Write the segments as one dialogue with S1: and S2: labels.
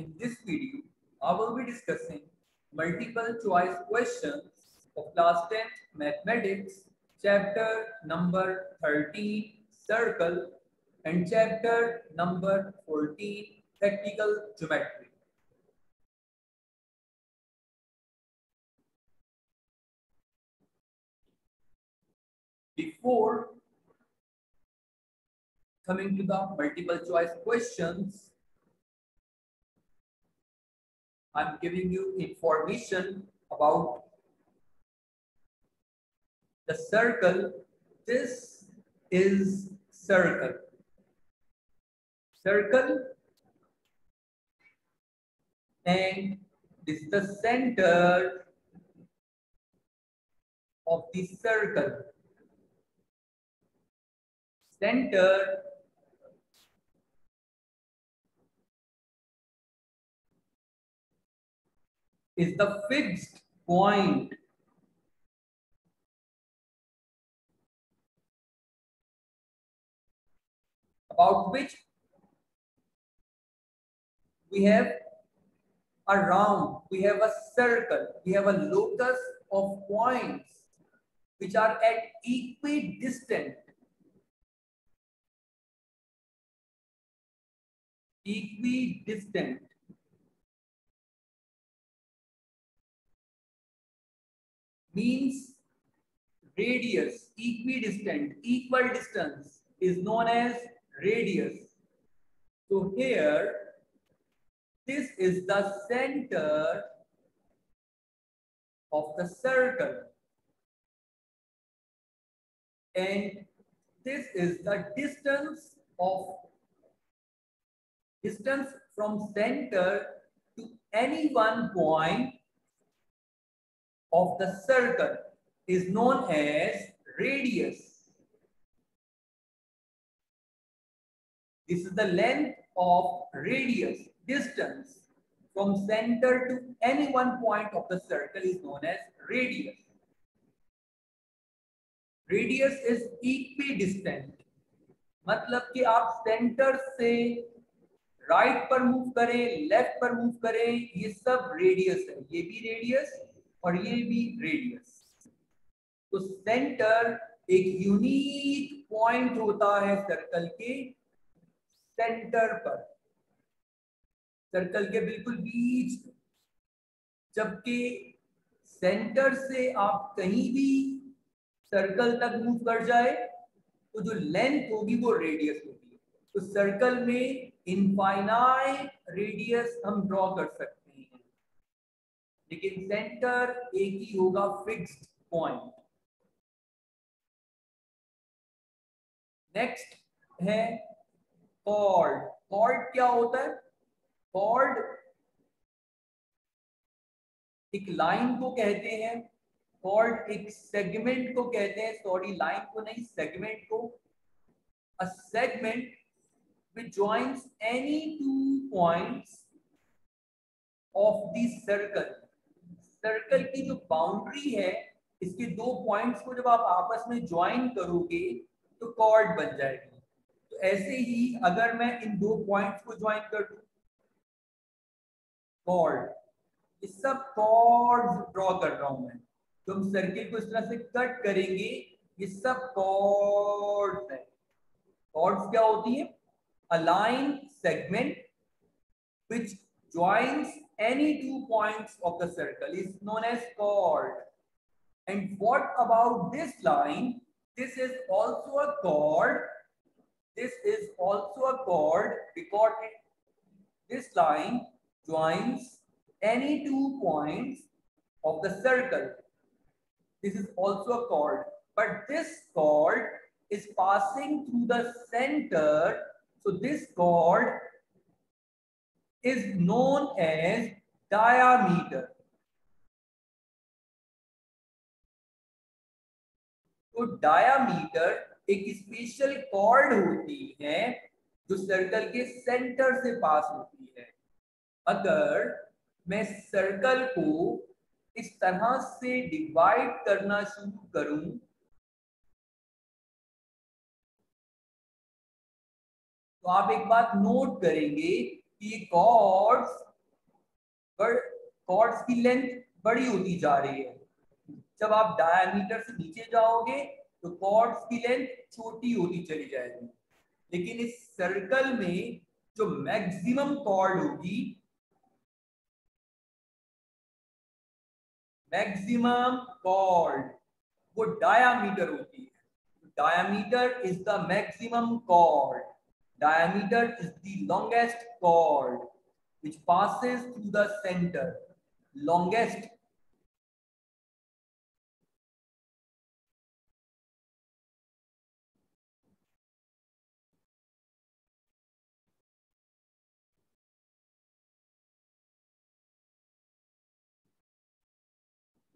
S1: In this video, I will be discussing multiple choice questions of class 10th mathematics, chapter number 13 circle and chapter number 14 practical geometry. Before coming to the multiple choice questions, I'm giving you information about the circle. This is circle. Circle, and this is the center of the circle. Center is the fixed point about which we have a round, we have a circle, we have a locus of points which are at equidistant. Equidistant means radius, equidistant, equal distance is known as radius. So here, this is the center of the circle, and this is the distance from center to any one point of the circle is known as radius. This is the length of radius, distance from center to any one point of the circle is known as radius. Radius is equidistant, मतलब कि आप centre से right पर move करें, left पर move करें, ये सब रेडियस है. ये भी रेडियस और ये भी रेडियस. तो सेंटर एक यूनिक पॉइंट होता है सर्कल के सेंटर पर, सर्कल के बिल्कुल बीच में. जबकि सेंटर से आप कहीं भी सर्कल तक मूव कर जाए तो जो लेंथ होगी वो रेडियस होगी. तो सर्कल में इनफाइनाइट रेडियस हम ड्रॉ कर सकते हैं, लेकिन सेंटर एक ही होगा, फिक्स्ड पॉइंट. नेक्स्ट है कॉर्ड. कॉर्ड क्या होता है? कॉर्ड एक लाइन को कहते हैं, कॉर्ड एक सेगमेंट को कहते हैं, सॉरी लाइन को नहीं, सेगमेंट को. A segment which joins any two points of the circle. Circle की जो बाउंड्री है, इसके दो पॉइंट्स को जब आप आपस में ज्वाइन करोगे तो कॉर्ड बन जाएगी. तो ऐसे ही अगर मैं इन दो पॉइंट्स को ज्वाइन कर दूं, कॉर्ड, इस सब कॉर्ड्स ड्रॉ कर रहा हूं मैं. तो हम सर्किल को इस तरह से कट करेंगे, ये सब कॉर्ड्स हैं. कॉर्ड्स क्या होती है? A line segment which joins any two points of the circle is known as chord. And what about this line? This is also a chord. This is also a chord because this line joins any two points of the circle. This is also a chord, but this chord is passing through the center. So this chord is known as diameter. तो diameter एक special cord होती है जो circle के centre से पास होती है. अगर मैं सर्कल को इस तरह से डिवाइड करना शुरू करूं तो आप एक बात नोट करेंगे कि कॉर्ड्स पर कॉर्ड्स की लेंथ बड़ी होती जा रही है। जब आप डायमीटर से नीचे जाओगे तो कॉर्ड्स की लेंथ छोटी होती चली जाएगी। लेकिन इस सर्कल में जो मैक्सिमम कॉर्ड होगी, मैक्सिमम कॉर्ड, वो डायामीटर होती है। Diameter is the maximum chord. Diameter is the longest chord which passes through the center. Longest.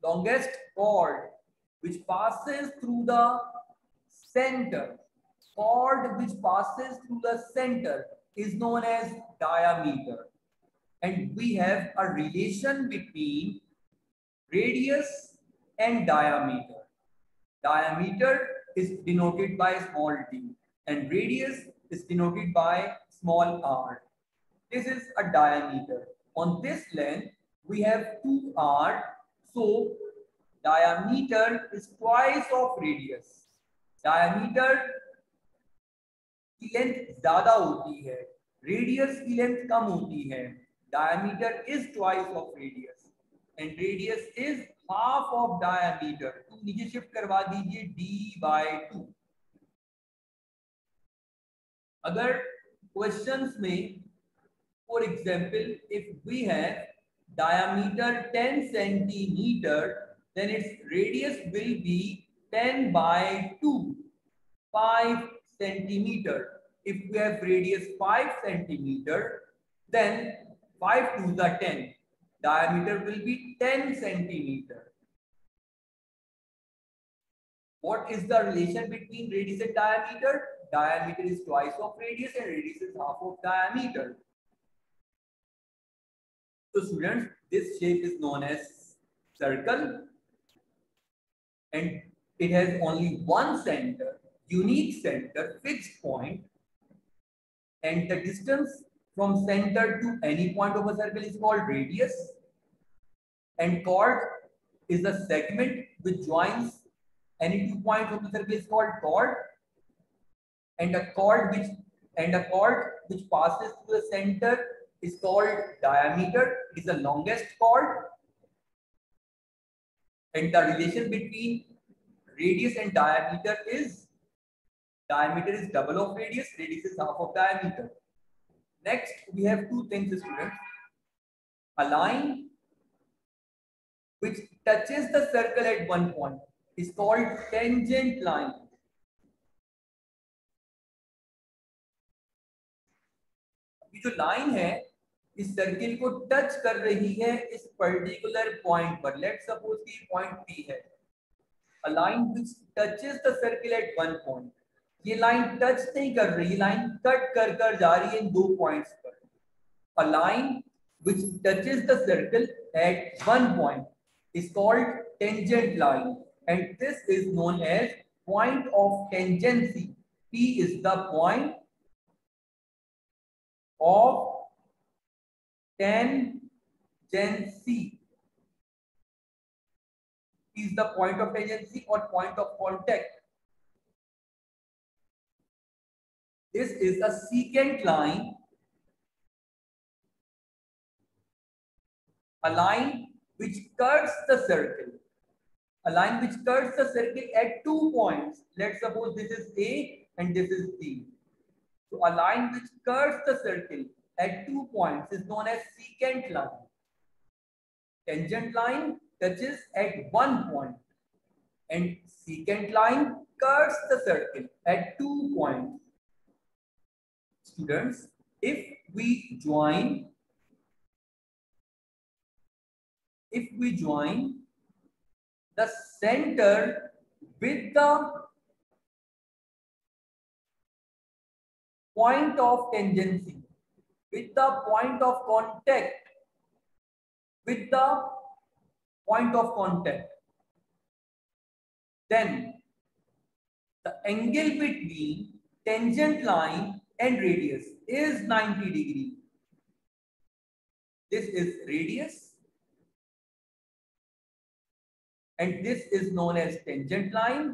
S1: Longest chord which passes through the center. Chord which passes through the center is known as diameter. And we have a relation between radius and diameter. Diameter is denoted by small d and radius is denoted by small r. This is a diameter. On this length, we have 2r. So, diameter is twice of radius. Diameter की length ज्यादा होती है, radius की length कम होती है। Diameter is twice of radius and radius is half of diameter. तो नीचे शिफ्ट करवा दीजिए d/2। अगर क्वेश्चंस में for example if we have diameter 10 centimeter, then its radius will be 10/2, 5 centimeter. If we have radius 5 centimeter, then 5 to the 10. Diameter will be 10 centimeter. What is the relation between radius and diameter? Diameter is twice of radius and radius is half of diameter. So students, this shape is known as circle and it has only one center, unique center, fixed point, and the distance from center to any point of a circle is called radius, and chord is a segment which joins any 2 points of the circle is called chord, and a chord which passes through the center is called diameter. It is the longest chord, and the relation between radius and diameter is diameter is double of radius, radius is half of diameter. Next, we have two things, students. A line which touches the circle at one point is called tangent line. ये जो line है इस circle को touch कर रही है इस particular point पर। लेट्स सपोज कि पॉइंट P है। A line which touches the circle at one point. ये लाइन टच नहीं कर रही, लाइन कट कर कर जा रही है इन दो पॉइंट्स पर। A line which touches the circle at one point is called tangent line, and this is known as point of tangency. P is the point of tangency. P is the point of tangency or point of contact. This is a secant line, a line which cuts the circle. A line which cuts the circle at 2 points. Let's suppose this is A and this is B. So a line which cuts the circle at 2 points is known as secant line. Tangent line touches at 1 point and secant line cuts the circle at 2 points. Students, if we join the center with the point of tangency, with the point of contact, with the point of contact, then the angle between tangent line and radius is 90 degree. This is radius and this is known as tangent line.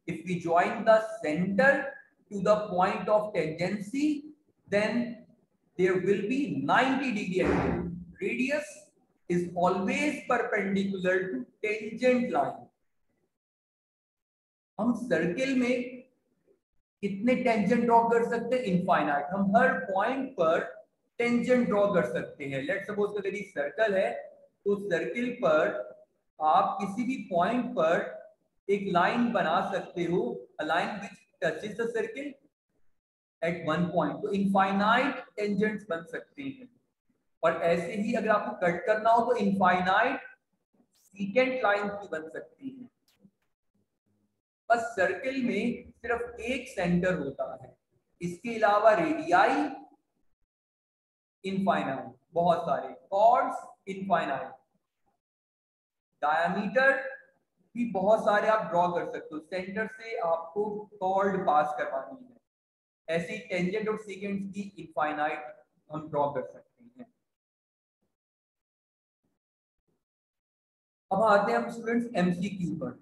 S1: If we join the center to the point of tangency, then there will be 90-degree angle. Radius is always perpendicular to tangent line. हम circle में कितने tangent draw कर सकते हैं? Infinite. हम हर point पर tangent draw कर सकते हैं। लेट्स सपोज अगर ये सर्कल है तो सर्किल पर आप किसी भी पॉइंट पर एक लाइन बना सकते हो, a line which touches the circle eight one point. तो इनफाइनाइट टेंजेंट्स बन सकते हैं। और ऐसे ही अगर आपको कट करना हो तो इनफाइनाइट सीकेंट लाइंस भी बन सकती हैं। बस सर्किल में सिर्फ एक सेंटर होता है, इसके अलावा रेडियाई इनफाइनाइट, बहुत सारे कॉर्ड्स इनफाइनाइट, डायमीटर भी बहुत सारे आप ड्रॉ कर सकते हो। सेंटर से आपको कॉर्ड पास करवानी है। ऐसे टेंजेंट और सीकेंट की इनफाइनाइट हम ड्रॉ कर सकते हैं। अब आते हैं हम स्टूडेंट्स एमसीक्यू पर।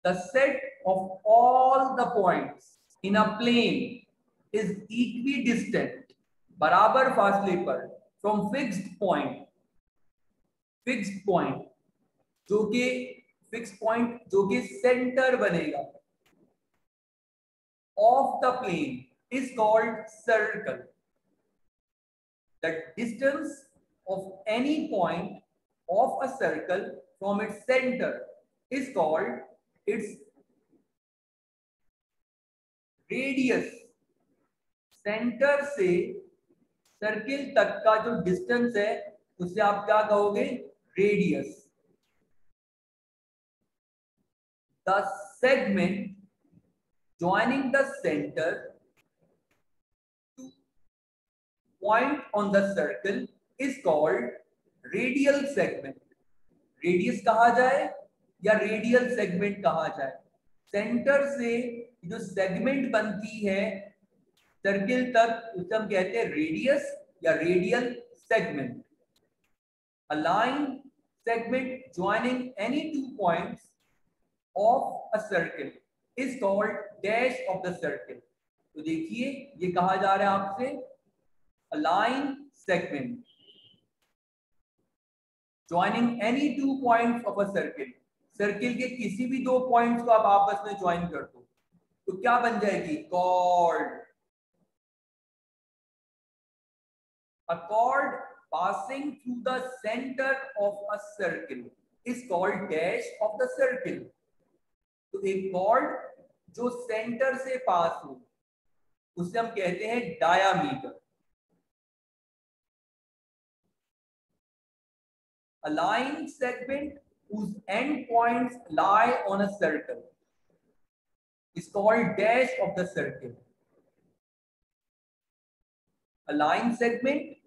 S1: The set of all the points in a plane is equidistant, बराबर फासले पर, from fixed point जो कि फिक्स पॉइंट जो कि सेंटर बनेगा of the plane is called circle. The distance of any point of a circle from its center is called its radius. Centre से circle तक का जो डिस्टेंस है उसे आप क्या कहोगे? Radius. The segment joining the center to point on the circle is called radial segment. Radius कहा जाए या रेडियल सेगमेंट कहा जाए? सेंटर से जो सेगमेंट बनती है सर्किल तक उसे हम कहते हैं रेडियस या radial segment. A line segment joining any two points of a circle is called dash of the circle. तो देखिए ये कहा जा रहा है आपसे a line segment joining any two points of a circle. Circle के किसी भी दो पॉइंट्स को आप आपस में ज्वाइन कर दो तो क्या बन जाएगी? Cord. A chord passing through the center of a circle is called dash of the circle. तो एक कॉर्ड जो सेंटर से पास हो उसे हम कहते हैं diameter. A line segment whose end points lie on a circle is called dash of the circle. A line segment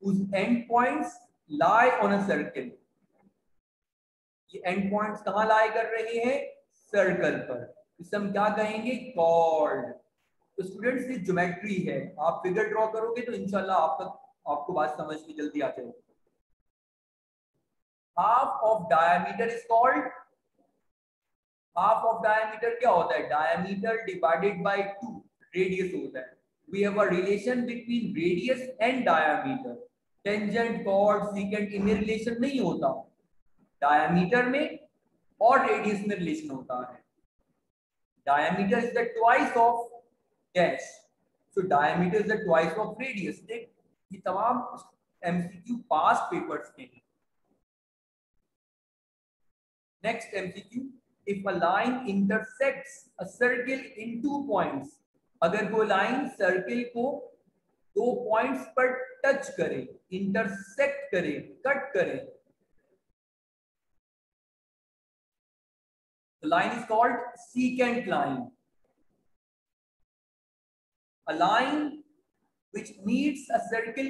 S1: whose end points lie on a circle. ये end points कहाँ lie कर रहे हैं? सर्कल पर। इसे हम क्या कहेंगे? कॉर्ड। तो स्टूडेंट्स ये ज्योमेट्री है, आप फिगर ड्रॉ करोगे तो इंशाल्लाह आपको बात समझ में जल्दी आ जाएगी। Half of diameter is called, half of diameter क्या होता है? डायमीटर डिवाइडेड बाय 2 रेडियस होता है। We have a relation between radius and diameter. Tangent, chord, secant इनमें रिलेशन नहीं होता, डायमीटर में और रेडियस में रिलेशन होता है। Diameter is the twice of dash, so diameter is the twice of radius. देख ये तमाम एमसीक्यू पास्ट पेपर्स के हैं। Next MCQ, if a line intersects a circle in 2 points, अगर कोई लाइन सर्किल को 2 पॉइंट्स पर टच करे, इंटरसेक्ट करे, कट करे, the line is called secant line. A line which meets a circle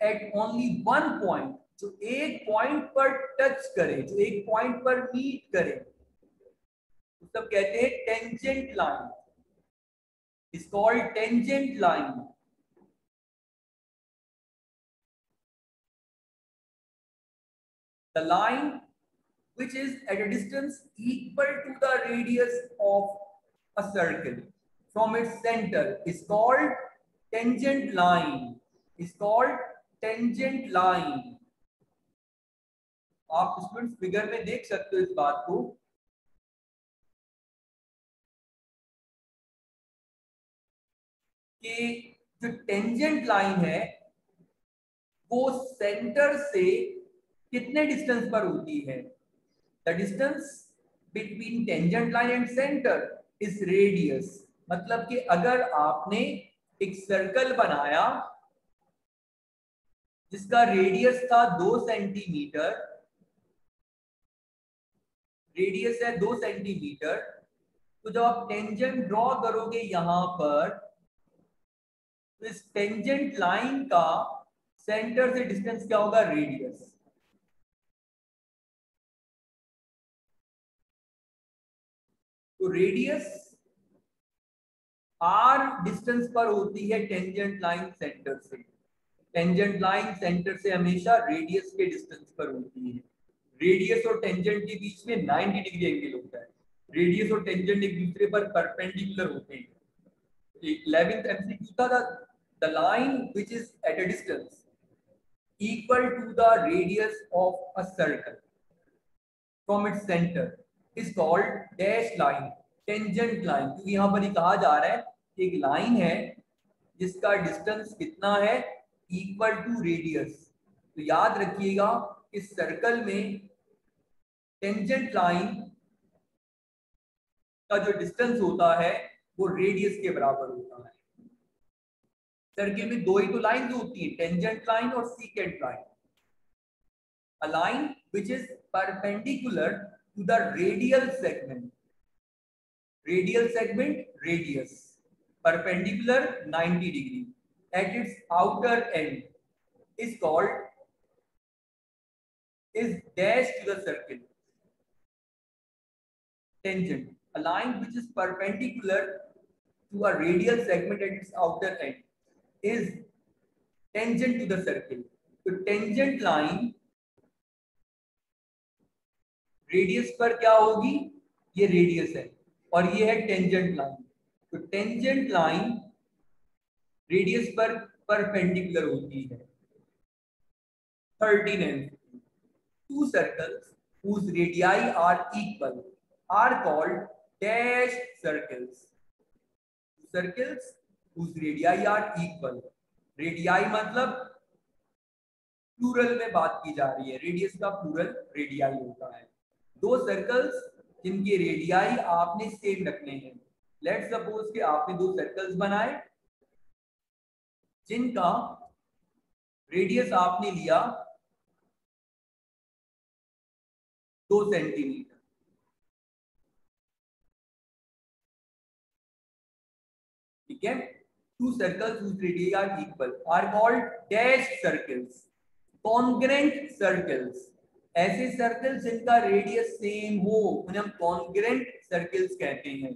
S1: at only one point, जो एक point पर टच करे, जो एक पॉइंट पर मीट करे, तो सब कहते हैं tangent line. is called tangent line. The line which is at a distance equal to the radius of a circle from its center is called tangent line. Is called tangent line. आप students figure में देख सकते हो इस बात को कि जो टेंजेंट लाइन है वो सेंटर से कितने डिस्टेंस पर होती है. The distance between tangent line and centre is radius. मतलब कि अगर आपने एक सर्कल बनाया जिसका रेडियस था 2 सेंटीमीटर, रेडियस है 2 सेंटीमीटर, तो जब आप टेंजेंट ड्रॉ करोगे यहां पर तो इस टेंजेंट लाइन का सेंटर से डिस्टेंस क्या होगा? रेडियस. तो रेडियस आर डिस्टेंस पर होती है टेंजेंट लाइन सेंटर से. टेंजेंट लाइन सेंटर से हमेशा रेडियस के डिस्टेंस पर होती है. रेडियस और टेंजेंट के बीच में 90 डिग्री एंगल होता है. रेडियस और टेंजेंट एक दूसरे पर परपेंडिकुलर होते हैं. 11th MCQ था the line which is at a distance equal to the radius of a circle from its center is called dash line, tangent line. क्योंकि यहाँ पर ही कहा जा रहा है कि एक लाइन है जिसका डिस्टेंस कितना है? Equal to radius. तो याद रखिएगा इस सर्कल में टेंजेंट लाइन का जो डिस्टेंस होता है वो रेडियस के बराबर होता है. सर्कल में दो ही तो लाइन होती है, टेंजेंट लाइन और secant line. A line which is perpendicular to the radial segment. Radial segment, radius. Perpendicular 90 degree. At its outer end is called, is dash to the circle. Tangent. A line which is perpendicular to a radial segment at its outer end is tangent to the circle. तो tangent line radius पर क्या होगी? ये radius है और ये है tangent line. तो टेंजेंट लाइन रेडियस पर परपेंडिकुलर होती है. 13 MCQ. Two circles whose radii are equal are called dash circles. Circles whose radii are equal. Radii मतलब प्लूरल में बात की जा रही है. रेडियस का प्लूरल रेडियाई होता है. दो सर्कल्स जिनके रेडियाई आपने सेम रखने हैं. लेट्स सपोज कि आपने दो सर्कल्स बनाए जिनका रेडियस आपने लिया 2 सेंटीमीटर. ठीक है. To circles whose radii are equal are called dash circles. Congruent circles, ऐसे सर्कल्स जिनका रेडियस सेम हो उन्हें हम कॉन्ग्रेंट सर्कल्स कहते हैं.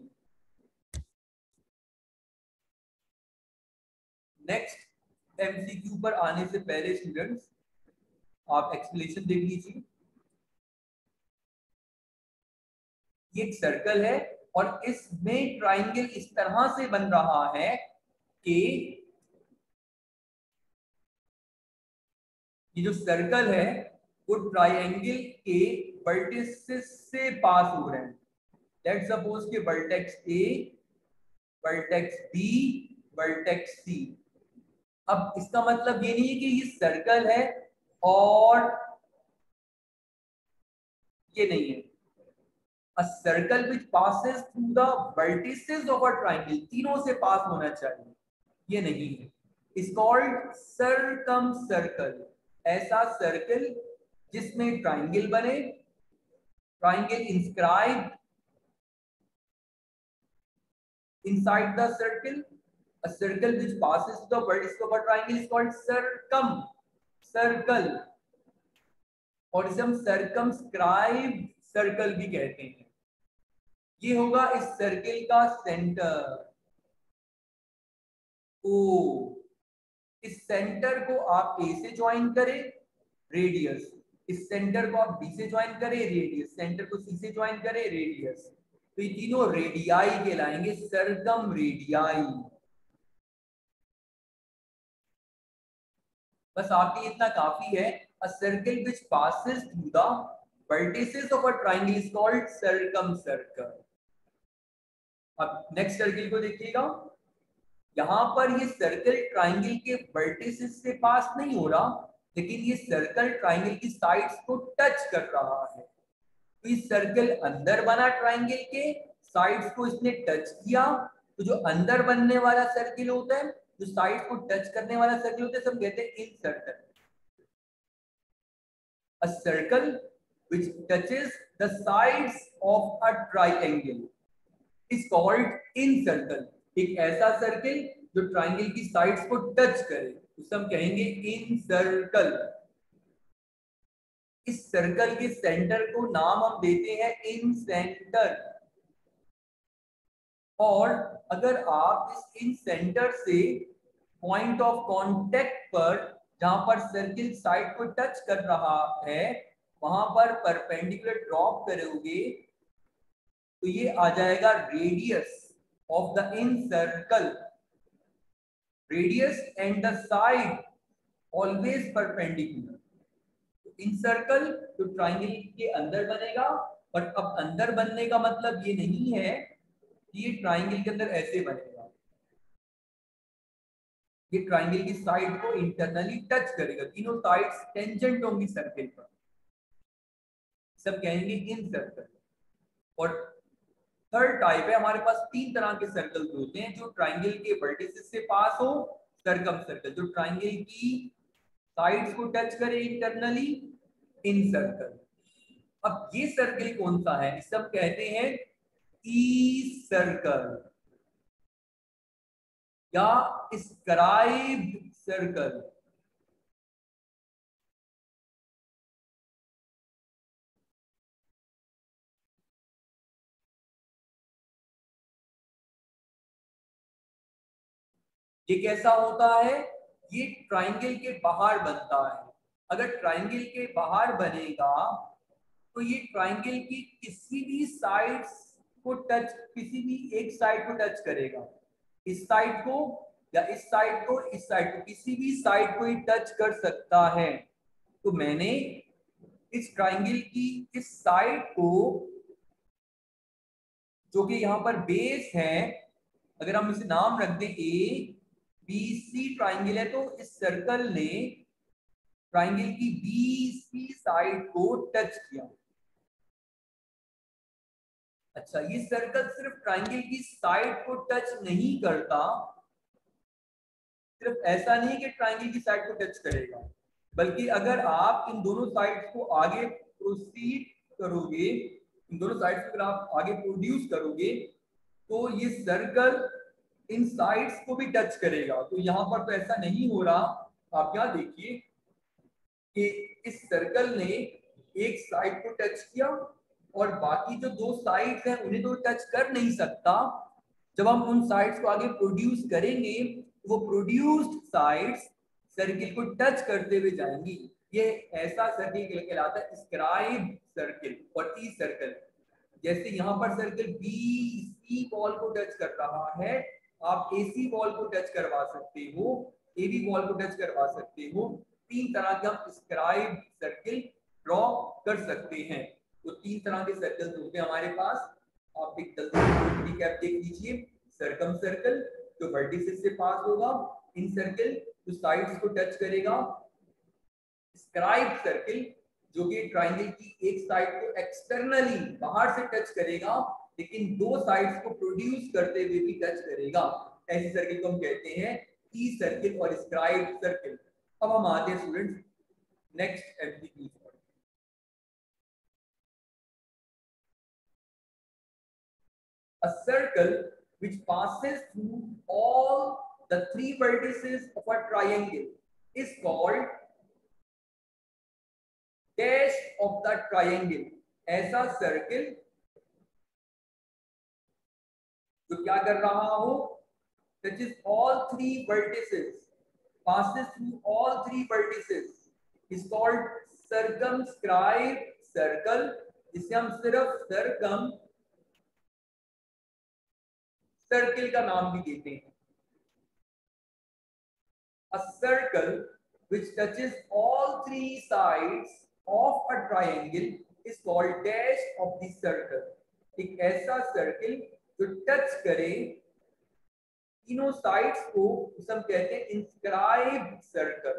S1: नेक्स्ट एमसीक्यू पर आने से पहले स्टूडेंट्स आप एक्सप्लेनेशन देख लीजिए. ये एक सर्कल है और इसमें ट्राइंगल इस तरह से बन रहा है कि ये जो सर्कल है वो ट्राइंगल के वर्टिसेस से पास हो रहे हैं. लेट्स सपोज कि vertex A, vertex B, vertex C. अब इसका मतलब ये नहीं है कि ये सर्कल है और ये नहीं है. A circle which passes through the vertices of a triangle, तीनों से पास होना चाहिए, ये नहीं है. Is called circumcircle. ऐसा सर्कल जिसमें ट्राइंगल बने, triangle inscribed inside the circle. A circle which passes the vertices of a triangle is called circle. और इसे हम circumscribed सर्कल भी कहते हैं. ये होगा इस सर्कल का सेंटर. ओ, इस सेंटर को आप ए से ज्वाइन करें, रेडियस, इस सेंटर को आप बी से ज्वाइन करें, रेडियस, सेंटर को सी से ज्वाइन करें, रेडियस, तो ये तीनों रेडियाई कहलाएंगे, सर्कम रेडियाई। बस आपके लिए इतना काफी है। अ circle which passes through the vertices of a triangle is called circum circle. अब नेक्स्ट सर्किल को देखिएगा, यहाँ पर ये सर्कल ट्रायंगल के वर्टिसेस से पास नहीं हो रहा, लेकिन ये सर्कल ट्रायंगल की साइड्स को टच कर रहा है। तो ये सर्कल अंदर बना ट्रायंगल के, साइड्स को इसने टच किया, तो जो अंदर बनने वाला सर्किल होता है, जो साइड को टच करने वाला सर्किल होता है, सब कहते हैं इन circle. A circle which touches the sides of a triangle is called incircle। एक ऐसा सर्किल जो ट्राइंगल की साइड्स को टच करे उसे हम कहेंगे इनसर्कल। इस सर्कल के सेंटर को नाम हम देते हैं इन सेंटर। और अगर आप इस इन सेंटर से पॉइंट ऑफ कांटेक्ट पर, जहां पर सर्किल साइड को टच कर रहा है, वहां पर परपेंडिकुलर ड्रॉप करोगे तो ये आ जाएगा radius of the in circle. Radius and the side always perpendicular. In circle तो ट्राइंगल के अंदर बनेगा, बट अब अंदर बनने का मतलब ये नहीं है कि ये ट्राइंगल के अंदर ऐसे बनेगा। ये ट्राइंगल की साइड को इंटरनली टच करेगा, तीनों साइड्स टेंजेंट होंगी सर्किल पर, सब कहेंगे इन सर्कल। और थर्ड टाइप है, हमारे पास तीन तरह के सर्कल्स होते हैं जो ट्राइंगल के वर्टिसेस से पास हो, सर्कम सर्कल, जो ट्राइंगल की साइड्स को टच करे इंटरनली, इन सर्कल। अब ये सर्कल कौन सा है, सब कहते हैं ई सर्कल या स्क्राइब्ड सर्कल। ये कैसा होता है, ये ट्राइंगल के बाहर बनता है। अगर ट्राइंगल के बाहर बनेगा तो ये ट्राइंगल की किसी भी साइड्स को टच, किसी भी एक साइड को टच करेगा, इस साइड को या इस साइड को, इस साइड को, किसी भी साइड को ही टच कर सकता है। तो मैंने इस ट्राइंगल की इस साइड को, जो कि यहाँ पर बेस है, अगर हम इसे नाम रख दें ए बी सी ट्राइंगल है, तो इस सर्कल ने ट्राइंगल की बी सी साइड को टच किया। अच्छा, ये सर्कल सिर्फ ट्राइंगल की साइड को टच नहीं करता, सिर्फ ऐसा नहीं कि ट्राइंगल की साइड को टच करेगा, बल्कि अगर आप इन दोनों साइड्स को आगे प्रोसीड करोगे, इन दोनों साइड्स को अगर आप आगे प्रोड्यूस करोगे, तो ये सर्कल इन साइड्स को भी टच करेगा। तो यहाँ पर तो ऐसा नहीं हो रहा, आप यहाँ देखिए कि इस सर्कल ने एक साइड को टच किया और बाकी जो दो साइड्स हैं उन्हें तो टच कर नहीं सकता। जब हम उन साइड्स को आगे प्रोड्यूस करेंगे, वो प्रोड्यूस्ड साइड्स सर्किल को टच करते हुए जाएंगी। ये ऐसा सर्किल कहलाता है स्क्राइब सर्किल और ई सर्कल। जैसे यहाँ पर सर्किल बी सी वॉल को टच कर रहा है, आप एसी वॉल को टच करवा सकते हो, एबी वॉल को टच करवा सकते हो। तीन तरह के हम स्क्राइब सर्किल ड्रॉ कर सकते हैं। तो तीन तरह के सर्कल्स होते हैं हमारे पास। आप एक जल्दी रिकैप देख लीजिए। सर्कम सर्कल जो वर्टिसेस से पास होगा, इन सर्कल जो साइड्स को टच करेगा, स्क्राइब सर्किल जो कि ट्राइंगल की एक साइड को एक्सटर्नली बाहर से टच करेगा, लेकिन दो साइड्स को प्रोड्यूस करते हुए भी टच करेगा। ऐसे सर्किल को हम कहते हैं ई सर्किल और स्क्राइब सर्किल। अब हम आते हैं स्टूडेंट्स नेक्स्ट एमसीक्यू पर। A circle which passes through all the three vertices of a triangle is called dash of the triangle। ऐसा सर्किल जो क्या कर रहा हो, touches all three vertices, passes through all three vertices, is called circumscribed circle, जिसे हम सिर्फ circum circle का नाम भी देते हैं। A circle which touches all three sides of a triangle is called dash of the circle। एक ऐसा सर्किल जो टच करे तीनों साइड्स को उसे हम कहते हैं inscribed circle.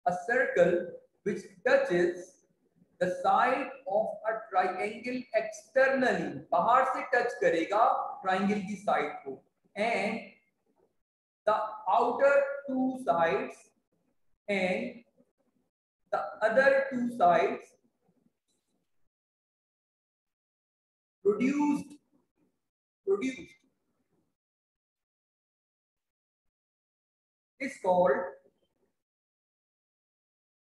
S1: A circle which touches the side of a triangle externally, बाहर से टच करेगा ट्राइंगल की साइड को, and the outer two sides and the other two sides produced is called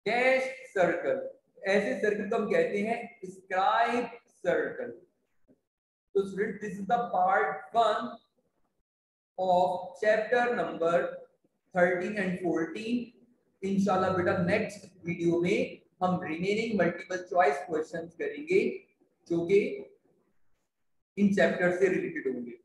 S1: dash circle। ऐसे सर्कल को हम कहते हैं स्क्राइब सर्कल। तो student, this is the part 1 of chapter number 13 and 14। इंशाल्लाह बेटा नेक्स्ट वीडियो में हम रिमेनिंग मल्टीपल चॉइस क्वेश्चंस करेंगे जो कि इन चैप्टर से रिलेटेड होंगे।